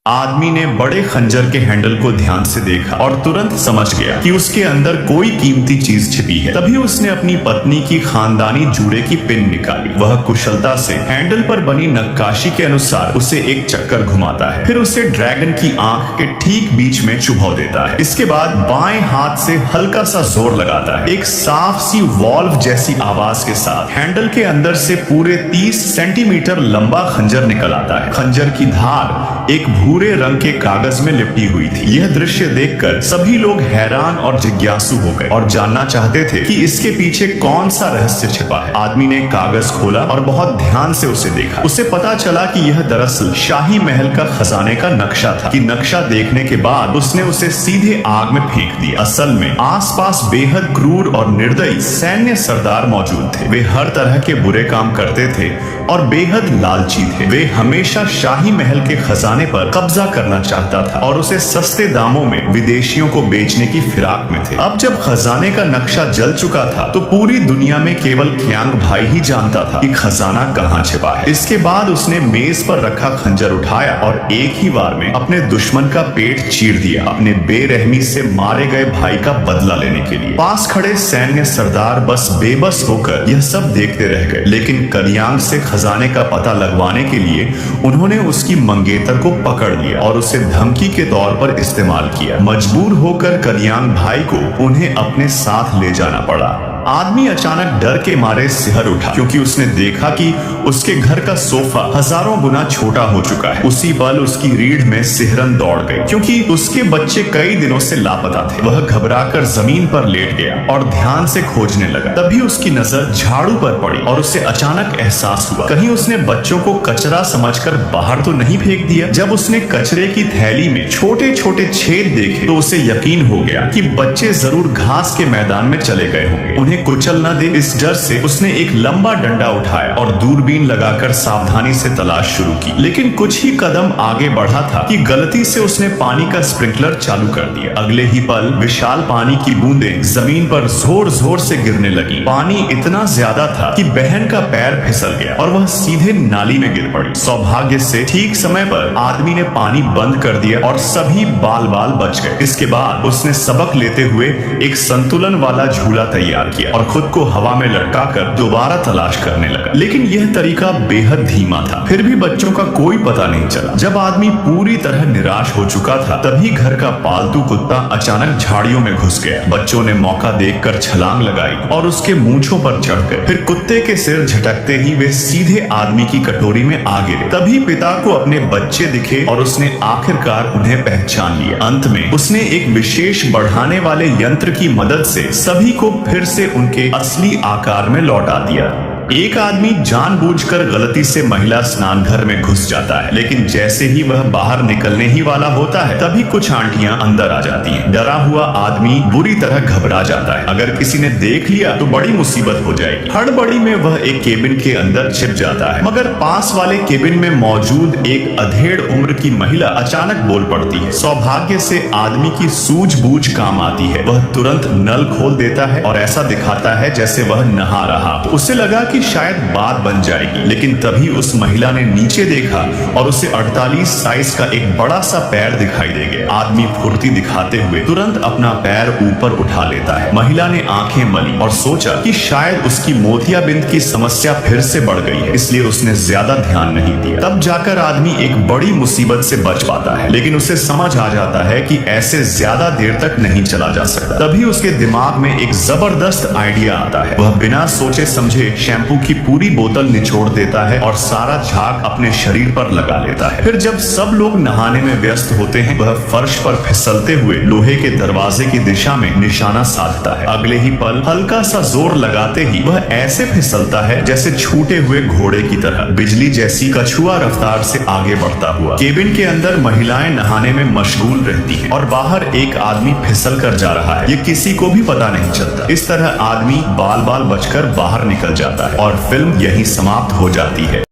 आदमी ने बड़े खंजर के हैंडल को ध्यान से देखा और तुरंत समझ गया कि उसके अंदर कोई कीमती चीज छिपी है। तभी उसने अपनी पत्नी की खानदानी जूड़े की पिन निकाली। वह कुशलता से हैंडल पर बनी नक्काशी के अनुसार उसे एक चक्कर घुमाता है, फिर उसे ड्रैगन की आंख के ठीक बीच में चुभा देता है। इसके बाद बाएं हाथ से हल्का सा जोर लगाता है। एक साफ सी वॉल्व जैसी आवाज के साथ हैंडल के अंदर से पूरे 30 सेंटीमीटर लंबा खंजर निकल आता है। खंजर की धार एक भूरे रंग के कागज में लिपटी हुई थी। यह दृश्य देखकर सभी लोग हैरान और जिज्ञासु हो गए और जानना चाहते थे कि इसके पीछे कौन सा रहस्य छिपा है। आदमी ने कागज खोला और बहुत ध्यान से उसे देखा। उसे पता चला कि यह दरअसल शाही महल का खजाने का नक्शा था। कि नक्शा देखने के बाद उसने उसे सीधे आग में फेंक दिया। असल में आसपास बेहद क्रूर और निर्दयी सैन्य सरदार मौजूद थे। वे हर तरह के बुरे काम करते थे और बेहद लालची थे। वे हमेशा शाही महल के खजाने पर कब्जा करना चाहता था और उसे सस्ते दामों में विदेशियों को बेचने की फिराक में थे। अब जब खजाने का नक्शा जल चुका था तो पूरी दुनिया में केवल क्यांग भाई ही जानता था कि खजाना कहाँ छिपा है। इसके बाद उसने मेज पर रखा खंजर उठाया और एक ही बार में अपने दुश्मन का पेट चीर दिया, अपने बेरहमी से मारे गए भाई का बदला लेने के लिए। पास खड़े सैन्य सरदार बस बेबस होकर यह सब देखते रह गए, लेकिन कलियांग से खजाने का पता लगवाने के लिए उन्होंने उसकी मंगेतर को पकड़ लिया और उसे धमकी के तौर पर इस्तेमाल किया। मजबूर होकर कलियांग भाई को उन्हें अपने साथ ले जाना पड़ा। आदमी अचानक डर के मारे सिहर उठा, क्योंकि उसने देखा कि उसके घर का सोफा हजारों गुना छोटा हो चुका है। उसी पल उसकी रीढ़ में सिहरन दौड़ गई, क्योंकि उसके बच्चे कई दिनों से लापता थे। वह घबराकर जमीन पर लेट गया और ध्यान से खोजने लगा। तभी उसकी नजर झाड़ू पर पड़ी और उसे अचानक एहसास हुआ कहीं उसने बच्चों को कचरा समझकर बाहर तो नहीं फेंक दिया। जब उसने कचरे की थैली में छोटे छोटे छेद देखे तो उसे यकीन हो गया कि बच्चे जरूर घास के मैदान में चले गए होंगे। उन्हें कुचल न दे, इस डर से उसने एक लंबा डंडा उठाया और दूरबीन लगाकर सावधानी से तलाश शुरू की। लेकिन कुछ ही कदम आगे बढ़ा था कि गलती से उसने पानी का स्प्रिंकलर चालू कर दिया। अगले ही पल विशाल पानी की बूंदें जमीन पर जोर जोर से गिरने लगी। पानी इतना ज्यादा था कि बहन का पैर फिसल गया और वह सीधे नाली में गिर पड़ी। सौभाग्य से ठीक समय पर आदमी ने पानी बंद कर दिया और सभी बाल बाल बच गए। इसके बाद उसने सबक लेते हुए एक संतुलन वाला झूला तैयार किया और खुद को हवा में लटकाकर दोबारा तलाश करने लगा। लेकिन यह तरीका बेहद धीमा था, फिर भी बच्चों का कोई पता नहीं चला। जब आदमी पूरी तरह निराश हो चुका था तभी घर का पालतू कुत्ता अचानक झाड़ियों में घुस गया। बच्चों ने मौका देखकर छलांग लगाई और उसके मूंछों पर चढ़ गए। फिर कुत्ते के सिर झटकते ही वे सीधे आदमी की कटोरी में आ गिरे। तभी पिता को अपने बच्चे दिखे और उसने आखिरकार उन्हें पहचान लिया। अंत में उसने एक विशेष बढ़ाने वाले यंत्र की मदद से सभी को फिर से उनके असली आकार में लौटा दिया। एक आदमी जानबूझकर गलती से महिला स्नान घर में घुस जाता है, लेकिन जैसे ही वह बाहर निकलने ही वाला होता है तभी कुछ आंटियां अंदर आ जाती हैं। डरा हुआ आदमी बुरी तरह घबरा जाता है। अगर किसी ने देख लिया तो बड़ी मुसीबत हो जाएगी। हड़बड़ी में वह एक केबिन के अंदर छिप जाता है, मगर पास वाले केबिन में मौजूद एक अधेड़ उम्र की महिला अचानक बोल पड़ती है। सौभाग्य से आदमी की सूझबूझ काम आती है। वह तुरंत नल खोल देता है और ऐसा दिखाता है जैसे वह नहा रहा। उसे लगा कि शायद बात बन जाएगी, लेकिन तभी उस महिला ने नीचे देखा और उसे 48 साइज का एक बड़ा सा पैर दिखाई दे गया। आदमी फुर्ती दिखाते हुए तुरंत अपना पैर ऊपर उठा लेता है। महिला ने आंखें मली और सोचा कि शायद उसकी मोतियाबिंद की समस्या फिर से बढ़ गई है, इसलिए उसने ज्यादा ध्यान नहीं दिया। तब जाकर आदमी एक बड़ी मुसीबत से बच पाता है, लेकिन उसे समझ आ जाता है कि ऐसे ज्यादा देर तक नहीं चला जा सकता। तभी उसके दिमाग में एक जबरदस्त आइडिया आता है। वह बिना सोचे समझे शैम्पू की पूरी बोतल निचोड़ देता है और सारा झाग अपने शरीर पर लगा लेता है। फिर जब सब लोग नहाने में व्यस्त होते हैं वह फर्श पर फिसलते हुए लोहे के दरवाजे की दिशा में निशाना साधता है। अगले ही पल हल्का सा जोर लगाते ही वह ऐसे फिसलता है जैसे छूटे हुए घोड़े की तरह, बिजली जैसी कछुआ रफ्तार से आगे बढ़ता हुआ। केबिन के अंदर महिलाएं नहाने में मशगूल रहती हैं और बाहर एक आदमी फिसल कर जा रहा है। ये किसी को भी पता नहीं चलता। इस तरह आदमी बाल बाल बचकर बाहर निकल जाता है और फिल्म यहीं समाप्त हो जाती है।